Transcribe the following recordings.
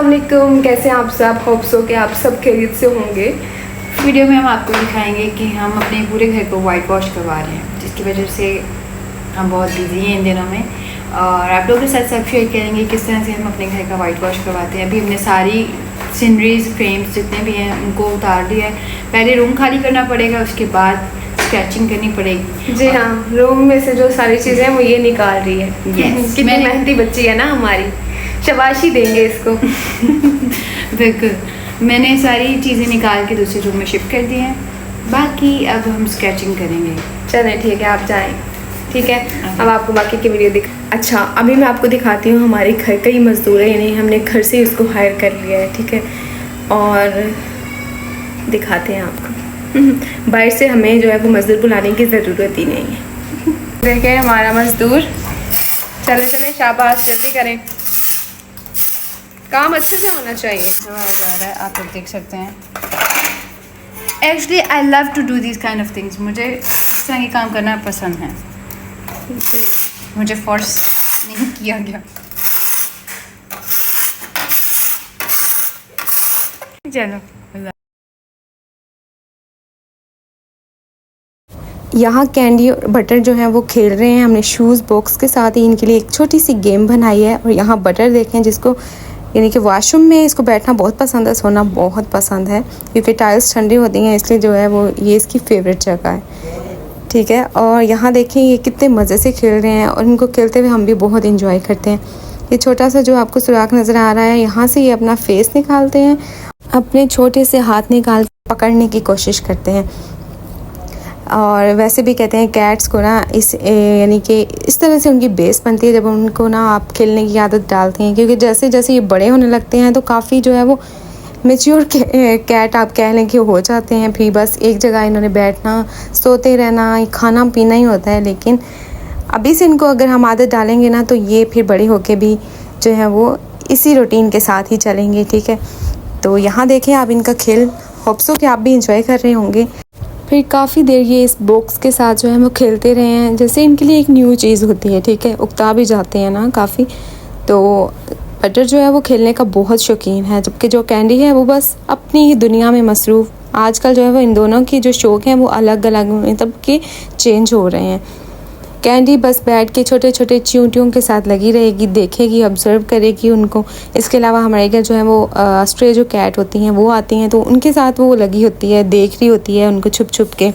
अस्सलाम वालेकुम, कैसे हैं आप सब। होप सो कि आप सब खैरियत से होंगे। वीडियो में हम आपको दिखाएंगे कि हम अपने पूरे घर को वाइट वॉश करवा रहे हैं, जिसकी वजह से हम बहुत बिजी हैं इन दिनों में। और आप लोगों के साथ सब शेयर करेंगे किस तरह से हम अपने घर का वाइट वॉश करवाते हैं। अभी हमने सारी सीनरीज फ्रेम्स जितने भी हैं उनको उतार दिया है। पहले रूम खाली करना पड़ेगा, उसके बाद स्केचिंग करनी पड़ेगी। जी हाँ, रूम में से जो सारी चीज़ें हैं वो ये निकाल रही है। Yes, कितनी मेहनती बच्ची है ना हमारी, शाबाशी देंगे इसको। बिल्कुल, मैंने सारी चीज़ें निकाल के दूसरे रूम में शिफ्ट कर दी हैं। बाकी अब हम स्केचिंग करेंगे। चलें ठीक है, आप जाएं। ठीक है, अब आपको बाकी की वीडियो अच्छा, अभी मैं आपको दिखाती हूँ हमारे घर का ही मज़दूर है, यानी हमने घर से उसको हायर कर लिया है। ठीक है, और दिखाते हैं आपको। बाहर से हमें जो है वो मज़दूर बुलाने की ज़रूरत ही नहीं है। देखें हमारा मज़दूर। चले चले, शाबाश, जल्दी करें, काम अच्छे से होना चाहिए। आवाज़ आ रहा है, आप लोग देख सकते हैं। Actually I love to do this kind of things. मुझे इस तरह के काम करना पसंद है, मुझे फोर्स नहीं किया गया। चलो, यहाँ कैंडी और बटर जो है वो खेल रहे हैं। हमने शूज़ बॉक्स के साथ ही इनके लिए एक छोटी सी गेम बनाई है। और यहाँ बटर देखें, जिसको यानी कि वॉशरूम में इसको बैठना बहुत पसंद है, सोना बहुत पसंद है, क्योंकि टाइल्स ठंडी होती हैं, इसलिए जो है वो ये इसकी फेवरेट जगह है। ठीक है, और यहाँ देखें ये कितने मज़े से खेल रहे हैं, और इनको खेलते हुए हम भी बहुत इंजॉय करते हैं। ये छोटा सा जो आपको सुराख नज़र आ रहा है, यहाँ से ये अपना फेस निकालते हैं, अपने छोटे से हाथ निकाल पकड़ने की कोशिश करते हैं। और वैसे भी कहते हैं कैट्स को ना इस यानी कि इस तरह से उनकी बेस बनती है जब उनको ना आप खेलने की आदत डालते हैं, क्योंकि जैसे जैसे ये बड़े होने लगते हैं तो काफ़ी जो है वो मैच्योर कैट आप कह लें कि हो जाते हैं। फिर बस एक जगह इन्होंने बैठना, सोते रहना, खाना पीना ही होता है। लेकिन अभी से इनको अगर हम आदत डालेंगे ना तो ये फिर बड़े होके भी जो है वो इसी रूटीन के साथ ही चलेंगे। ठीक है, तो यहाँ देखें आप इनका खेल, होप्सो कि आप भी इंजॉय कर रहे होंगे। फिर काफ़ी देर ये इस बॉक्स के साथ जो है वो खेलते रहे हैं, जैसे इनके लिए एक न्यू चीज़ होती है। ठीक है, उकता भी जाते हैं ना काफ़ी। तो बटर जो है वो खेलने का बहुत शौकीन है, जबकि जो कैंडी है वो बस अपनी ही दुनिया में मसरूफ़। आजकल जो है वो इन दोनों की जो शौक़ हैं वो अलग अलग मतलब के चेंज हो रहे हैं। कैंडी बस बैठ के छोटे छोटे च्यूटियों के साथ लगी रहेगी, देखेगी, ऑब्ज़र्व करेगी उनको। इसके अलावा हमारे घर जो है वो स्ट्रे जो कैट होती हैं वो आती हैं, तो उनके साथ वो लगी होती है, देख रही होती है उनको छुप छुप के।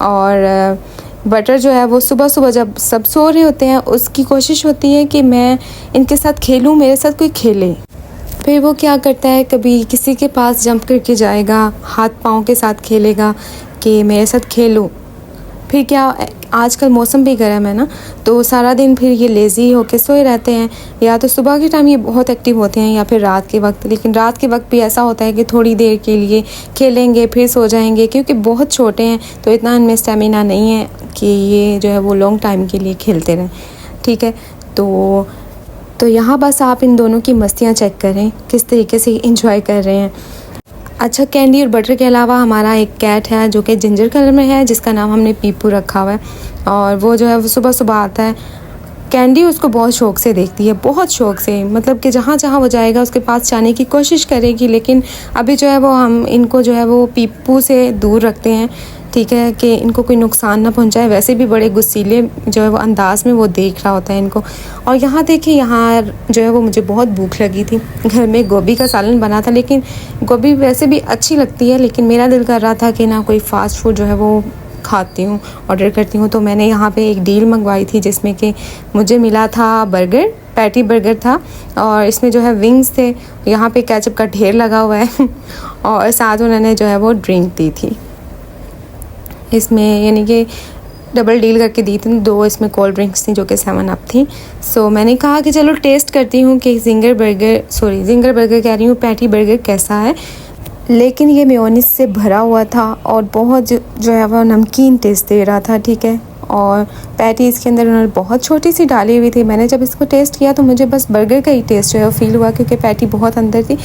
और बटर जो है वो सुबह सुबह जब सब सो रहे होते हैं उसकी कोशिश होती है कि मैं इनके साथ खेलूं, मेरे साथ कोई खेले। फिर वो क्या करता है, कभी किसी के पास जंप करके जाएगा, हाथ पाँव के साथ खेलेगा कि मेरे साथ खेलो। फिर क्या, आजकल मौसम भी गर्म है ना, तो सारा दिन फिर ये लेज़ी होके सोए रहते हैं। या तो सुबह के टाइम ये बहुत एक्टिव होते हैं या फिर रात के वक्त। लेकिन रात के वक्त भी ऐसा होता है कि थोड़ी देर के लिए खेलेंगे फिर सो जाएंगे, क्योंकि बहुत छोटे हैं तो इतना इनमें स्टेमिना नहीं है कि ये जो है वो लॉन्ग टाइम के लिए खेलते रहें। ठीक है, तो यहाँ बस आप इन दोनों की मस्तियाँ चेक करें किस तरीके से इंजॉय कर रहे हैं। अच्छा, कैंडी और बटर के अलावा हमारा एक कैट है जो कि जिंजर कलर में है, जिसका नाम हमने पीपू रखा हुआ है। और वो जो है वो सुबह सुबह आता है। कैंडी उसको बहुत शौक़ से देखती है, बहुत शौक़ से, मतलब कि जहाँ जहाँ वो जाएगा उसके पास जाने की कोशिश करेगी। लेकिन अभी जो है वो हम इनको जो है वो पीपू से दूर रखते हैं। ठीक है, कि इनको कोई नुकसान ना पहुंचाए। वैसे भी बड़े गुस्सीले जो है वो अंदाज़ में वो देख रहा होता है इनको। और यहाँ देखिए, यहाँ जो है वो मुझे बहुत भूख लगी थी। घर में गोभी का सालन बना था, लेकिन गोभी वैसे भी अच्छी लगती है, लेकिन मेरा दिल कर रहा था कि ना कोई फ़ास्ट फूड जो है वो खाती हूँ, ऑर्डर करती हूँ। तो मैंने यहाँ पे एक डील मंगवाई थी जिसमें कि मुझे मिला था बर्गर, पैटी बर्गर था, और इसमें जो है विंग्स थे। यहाँ पे केचप का ढेर लगा हुआ है और साथ उन्होंने जो है वो ड्रिंक दी थी इसमें, यानी कि डबल डील करके दी थी। 2 इसमें कोल्ड ड्रिंक्स थी जो कि 7 अप थी। सो मैंने कहा कि चलो टेस्ट करती हूँ कि जिंगर बर्गर कह रही हूँ, पैटी बर्गर कैसा है। लेकिन ये मेयोनीज से भरा हुआ था और बहुत जो है वो नमकीन टेस्ट दे रहा था। ठीक है, और पैटी इसके अंदर उन्होंने बहुत छोटी सी डाली हुई थी। मैंने जब इसको टेस्ट किया तो मुझे बस बर्गर का ही टेस्ट जो है वो फ़ील हुआ, क्योंकि पैटी बहुत अंदर थी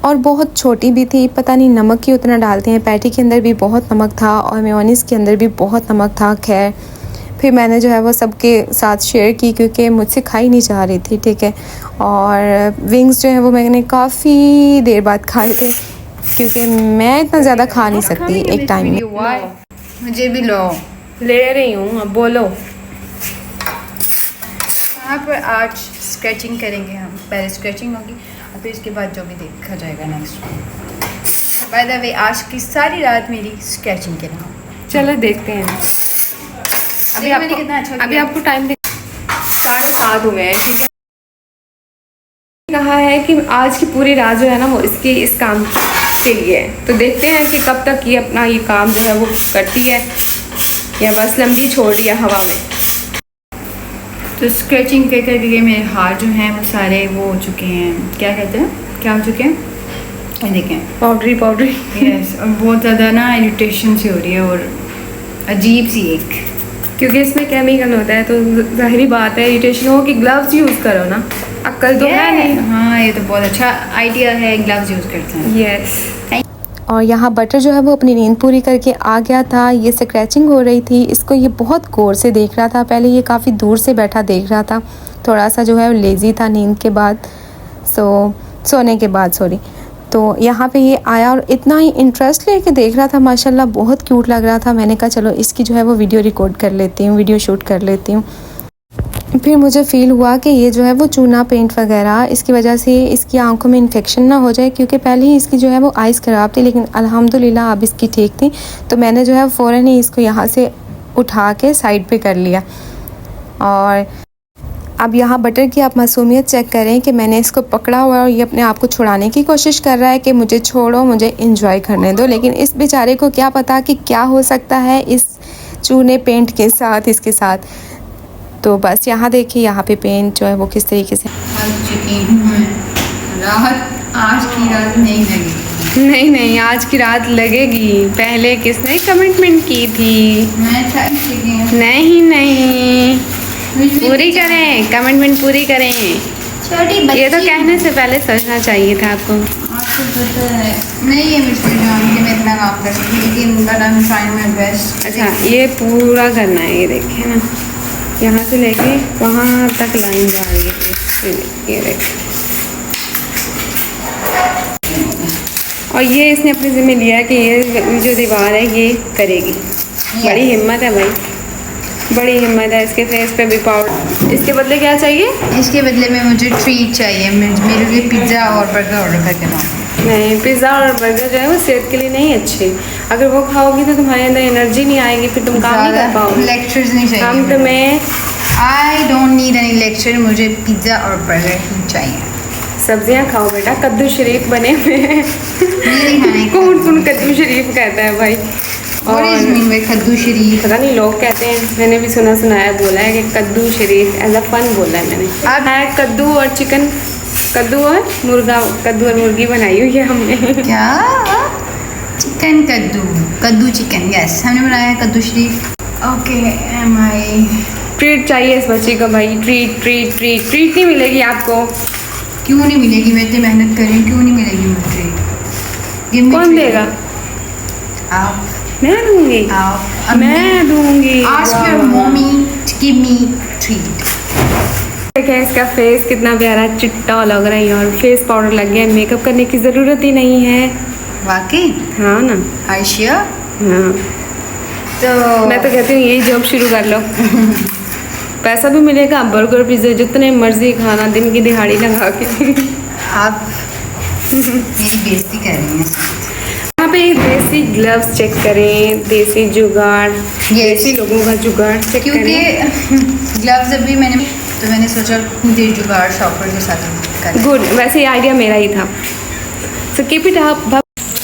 और बहुत छोटी भी थी। पता नहीं नमक क्यों उतना डालते हैं, पैटी के अंदर भी बहुत नमक था और मेयोनीज़ के अंदर भी बहुत नमक था। खैर फिर मैंने जो है वो सबके साथ शेयर की क्योंकि मुझसे खाई नहीं जा रही थी, ठीक है। और विंग्स जो है वो मैंने काफ़ी देर बाद खाए थे क्योंकि मैं इतना ज़्यादा खा नहीं सकती एक टाइम में। मुझे भी लो। ले रही हूँ, अब बोलो। यहाँ पर आज स्केचिंग करेंगे हम। पहले स्केचिंग होगी और फिर इसके बाद जो भी देखा जाएगा नेक्स्ट। बाय द वे आज की सारी रात मेरी स्केचिंग के नाम। चलो देखते हैं। मैंने कितना अच्छा अभी आपको टाइम 7:30 हुए हैं, ठीक है। कहा है कि आज की पूरी रात जो है ना वो इस काम के लिए है। तो देखते हैं कि कब तक ये अपना ये काम जो है वो करती है या बस लंबी छोड़ दिया हवा में। तो स्केचिंग के करके मेरे हाथ जो हैं वो सारे वो हो चुके हैं, क्या कहते हैं, क्या हो चुके हैं, ये देखें, पाउडरी। यस, और बहुत ज़्यादा ना इरिटेशन सी हो रही है और अजीब सी एक, क्योंकि इसमें केमिकल होता है तो ज़ाहिरी बात है इरिटेशन हो कि ग्लव्स यूज़ करो ना। अक्ल तो है नहीं। हाँ, ये तो बहुत अच्छा आइडिया है, ग्लव्स यूज़ करते हैं। यस। और यहाँ बटर जो है वो अपनी नींद पूरी करके आ गया था। ये स्क्रैचिंग हो रही थी, इसको ये बहुत गौर से देख रहा था। पहले ये काफ़ी दूर से बैठा देख रहा था, थोड़ा सा जो है वो लेज़ी था नींद के बाद, सोने के बाद सॉरी। तो यहाँ पे ये आया और इतना ही इंटरेस्ट लेके देख रहा था, माशाल्लाह बहुत क्यूट लग रहा था। मैंने कहा चलो इसकी जो है वो वीडियो रिकॉर्ड कर लेती हूँ, वीडियो शूट कर लेती हूँ। फिर मुझे फ़ील हुआ कि ये जो है वो चूना पेंट वगैरह इसकी वजह से इसकी आंखों में इन्फेक्शन ना हो जाए, क्योंकि पहले ही इसकी जो है वो आइज़ ख़राब थी, लेकिन अल्हम्दुलिल्लाह अब इसकी ठीक थी। तो मैंने जो है फ़ौरन ही इसको यहाँ से उठा के साइड पे कर लिया। और अब यहाँ बटर की आप मासूमियत चेक करें कि मैंने इसको पकड़ा हुआ है और ये अपने आप को छुड़ाने की कोशिश कर रहा है कि मुझे छोड़ो, मुझे इंजॉय करने दो। लेकिन इस बेचारे को क्या पता कि क्या हो सकता है इस चूने पेंट के साथ, इसके साथ। तो बस यहाँ देखिए, यहाँ पे पेंट जो है वो किस तरीके से आज की रात नहीं लगेगी। नहीं आज की रात लगेगी। पहले किसने कमिटमेंट की थी? मैं थक चुकी हूँ। नहीं पूरी करें, कमिटमेंट पूरी करें। छोटी बच्ची, ये तो कहने से पहले सोचना चाहिए था आपको। आपको पता है नहीं, ये मुझको जान के मैं इतना काम कर रही थी, लेकिन but I am trying my best. अच्छा, ये पूरा करना है, ये देखिए ना, यहाँ से लेके वहाँ तक लाइन जा रही है, ये देखिए। और ये इसने अपनी ज़िम्मे लिया है कि ये जो दीवार है ये करेगी। बड़ी हिम्मत है भाई, बड़ी हिम्मत है। इसके फेस पे भी पाउडर। इसके बदले क्या चाहिए? इसके बदले में मुझे ट्रीट चाहिए। मेरे लिए पिज़्ज़ा और बर्गर ऑर्डर करके दो। नहीं, पिज़्ज़ा और बर्गर जो है वो सेहत के लिए नहीं अच्छे। अगर वो खाओगी तो तुम्हारे अंदर एनर्जी नहीं आएगी, फिर तुम काम नहीं कर पाओगे। लेक्चर्स नहीं चाहिए हम तुम्हें। I don't need any lecture, मुझे पिज़्ज़ा और बर्गर ही चाहिए। सब्जियां खाओ बेटा, कद्दू शरीफ बने हुए हैं। कौन कद्दू शरीफ कहता है भाई? और कद्दू शरीफ पता नहीं, लोग कहते हैं, मैंने भी सुनाया बोला है कि कद्दू शरीफ एज अ फन बोला है मैंने। अब है कद्दू और चिकन, कद्दू और मुर्गी बनाई हुई है हमने। क्या? चिकन कद्दू चिकन, यस, हमने बनाया है कद्दू शरीफ। ओके, एम आई। ट्रीट चाहिए इस बच्ची को भाई, ट्रीट नहीं मिलेगी आपको। क्यों नहीं मिलेगी? मैं इतनी मेहनत कर रही हूँ, क्यों नहीं मिलेगी मुझे ट्रीट? कौन देगा? आप। मैं दूंगी। मैं दूंगी। Ask your mummy to give me treat. देखिए इसका फेस कितना प्यारा चिट्टा लग रहा है और फेस पाउडर लग गया, मेकअप करने की ज़रूरत ही नहीं है। वाकई? हाँ ना। आयशिया? हाँ। तो मैं तो कहती हूँ यही जॉब शुरू कर लो। पैसा भी मिलेगा, बर्गर पिज़्ज़ा जितने मर्जी खाना, दिन की दिहाड़ी लगा के। आप मेरी बेइज्जती कर रही हैं। यहाँ पे देसी ग्लव्स चेक करें, देसी जुगाड़, देसी लोगों का जुगाड़ चेक करें। क्योंकि ग्लव्स अभी मैंने सोचा देसी जुगाड़ शॉपर के साथ करें। गुड, वैसे ये आइडिया मेरा ही था। So keep it up.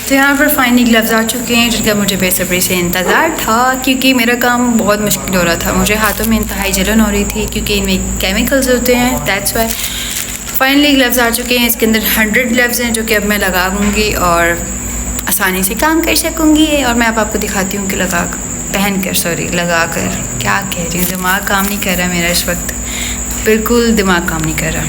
तो यहाँ पर फाइनली ग्लव्स आ चुके हैं, जिसका मुझे बेसब्री से इंतज़ार था, क्योंकि मेरा काम बहुत मुश्किल हो रहा था। मुझे हाथों में इंतहाई जलन हो रही थी क्योंकि इनमें केमिकल्स होते हैं, दैट्स वाई। फाइनली ग्लव्स आ चुके हैं। इसके अंदर 100 ग्लव्स हैं जो कि अब मैं लगाऊंगी और आसानी से काम कर सकूंगी। और मैं अब आपको दिखाती हूँ कि लगा कर क्या कह रही हूँ, दिमाग काम नहीं कर रहा मेरा इस वक्त, बिल्कुल दिमाग काम नहीं कर रहा।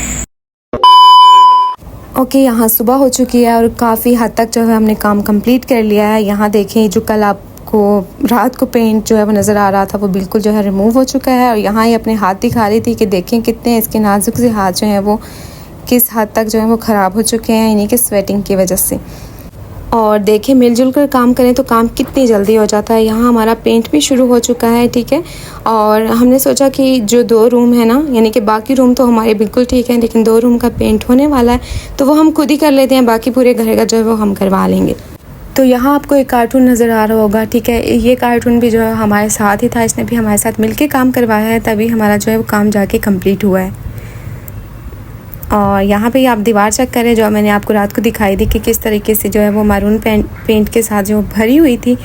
ओके, यहाँ सुबह हो चुकी है और काफ़ी हद तक जो है हमने काम कंप्लीट कर लिया है। यहाँ देखें, जो कल आपको आपको रात को पेंट जो है वो नज़र आ रहा था वो बिल्कुल जो है रिमूव हो चुका है। और यहाँ ये अपने हाथ दिखा रही थी कि देखें कितने इसके नाजुक से हाथ जो हैं वो किस हद तक जो है वो ख़राब हो चुके हैं इन्हीं के स्वेटिंग की वजह से। और देखें मिलजुल कर काम करें तो काम कितनी जल्दी हो जाता है। यहाँ हमारा पेंट भी शुरू हो चुका है, ठीक है। और हमने सोचा कि जो 2 रूम है ना, यानी कि बाकी रूम तो हमारे बिल्कुल ठीक है, लेकिन 2 रूम का पेंट होने वाला है तो वो हम खुद ही कर लेते हैं, बाकी पूरे घर का जो है वो हम करवा लेंगे। तो यहाँ आपको एक कार्टून नज़र आ रहा होगा, ठीक है। ये कार्टून भी जो है हमारे साथ ही था, इसने भी हमारे साथ मिलके काम करवाया है, तभी हमारा जो है वो काम जाके कंप्लीट हुआ है। और यहाँ पे आप दीवार चेक करें जो मैंने आपको रात को दिखाई दी कि किस तरीके से जो है वो मैरून पेंट के साथ जो भरी हुई थी।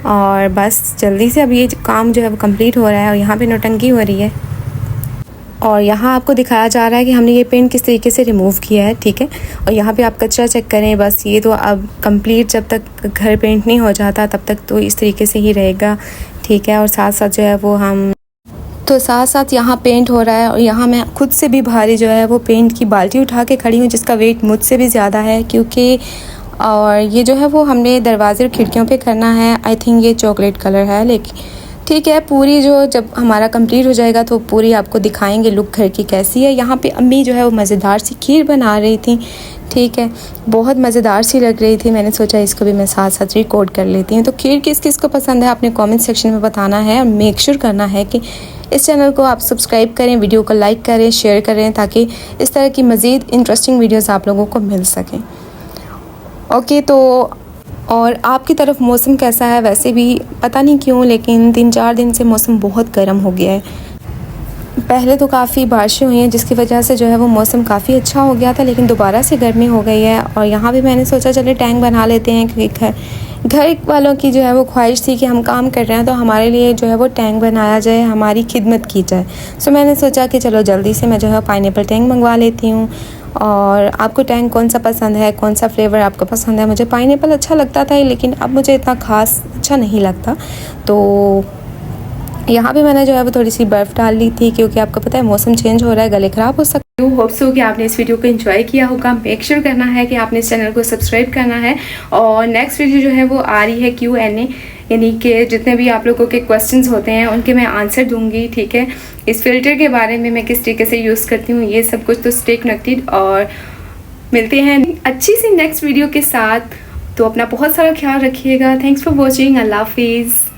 और बस जल्दी से अब ये काम जो है वो कंप्लीट हो रहा है और यहाँ पे नौटंकी हो रही है। और यहाँ आपको दिखाया जा रहा है कि हमने ये पेंट किस तरीके से रिमूव किया है, ठीक है। और यहाँ पे आप कचरा चेक करें, बस ये तो अब कंप्लीट जब तक घर पेंट नहीं हो जाता तब तक तो इस तरीके से ही रहेगा, ठीक है। और साथ साथ जो है वो हम तो साथ साथ यहाँ पेंट हो रहा है और यहाँ मैं खुद से भी भारी जो है वो पेंट की बाल्टी उठा के खड़ी हूँ, जिसका वेट मुझसे भी ज़्यादा है क्योंकि और ये जो है वो हमने दरवाजे और खिड़कियों पे करना है। आई थिंक ये चॉकलेट कलर है, लेकिन ठीक है, पूरी जो जब हमारा कंप्लीट हो जाएगा तो पूरी आपको दिखाएंगे लुक घर की कैसी है। यहाँ पे अम्मी जो है वो मज़ेदार सी खीर बना रही थी, ठीक है, बहुत मज़ेदार सी लग रही थी। मैंने सोचा इसको भी मैं साथ साथ रिकॉर्ड कर लेती हूँ। तो खीर किस किस को पसंद है आपने कमेंट सेक्शन में बताना है और मेक श्योर करना है कि इस चैनल को आप सब्सक्राइब करें, वीडियो को लाइक करें, शेयर करें, ताकि इस तरह की मज़ीद इंटरेस्टिंग वीडियोज़ आप लोगों को मिल सकें। ओके, तो और आपकी तरफ मौसम कैसा है? वैसे भी पता नहीं क्यों लेकिन 3-4 दिन से मौसम बहुत गर्म हो गया है। पहले तो काफ़ी बारिशें हुई हैं जिसकी वजह से जो है वो मौसम काफ़ी अच्छा हो गया था, लेकिन दोबारा से गर्मी हो गई है। और यहाँ भी मैंने सोचा चले टैंक बना लेते हैं, क्योंकि घर वालों की जो है वो ख्वाहिश थी कि हम काम कर रहे हैं तो हमारे लिए जो है वो टैंक बनाया जाए, हमारी खिदमत की जाए। सो मैंने सोचा कि चलो जल्दी से मैं जो है पाइनएप्पल टैंक मंगवा लेती हूँ। और आपको टैंक कौन सा पसंद है, कौन सा फ्लेवर आपको पसंद है? मुझे पाइनएप्पल अच्छा लगता था, लेकिन अब मुझे इतना ख़ास अच्छा नहीं लगता। तो यहाँ पे मैंने जो है वो थोड़ी सी बर्फ़ डाल ली थी, क्योंकि आपको पता है मौसम चेंज हो रहा है, गले ख़राब हो सकते हैं। होप सो कि आपने इस वीडियो को एंजॉय किया होगा। मेक श्योर करना है कि आपने इस चैनल को सब्सक्राइब करना है। और नेक्स्ट वीडियो जो है वो आ रही है Q&A, यानी कि जितने भी आप लोगों के क्वेश्चंस होते हैं उनके मैं आंसर दूंगी, ठीक है। इस फ़िल्टर के बारे में मैं किस तरीके से यूज़ करती हूँ ये सब कुछ, तो स्टे कनेक्टेड। और मिलते हैं अच्छी सी नेक्स्ट वीडियो के साथ। तो अपना बहुत सारा ख्याल रखिएगा। Thanks for watching. अल्लाह हाफिज़।